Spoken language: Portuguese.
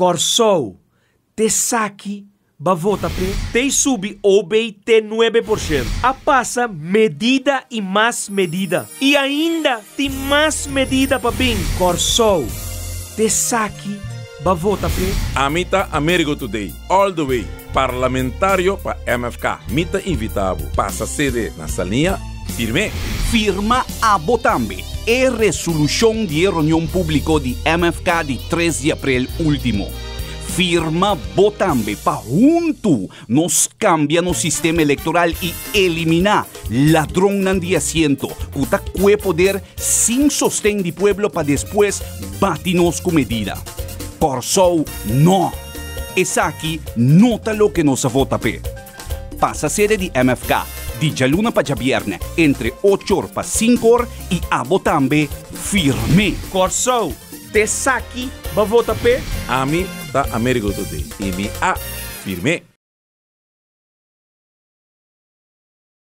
Corsou, te saque, bavota pe, te sube OBI te 9%. A passa medida e mais medida. E ainda tem mais medida para bem. Corsou, te saque, bavota pe. A mita Amerigo Today, all the way. Parlamentário para MFK. Mita invitado. Passa sede na salinha. Firme. Firma a Botambe. É resolução de reunião pública de MFK de 3 de abril último. Firma Botambe para junto nos cambia no sistema eleitoral e eliminar ladrão de asiento. Cuta que poder sem sostén de pueblo para depois batinos com medida. Corsou, não. Essa aqui nota lo que nos vota pe. Passa a sede de MFK, de luna para viernes, entre 8 horas para 5 horas e a Botambe firme. Corsou, te saque, bavota pe. A mim tá Amerigo Today. E me a firme.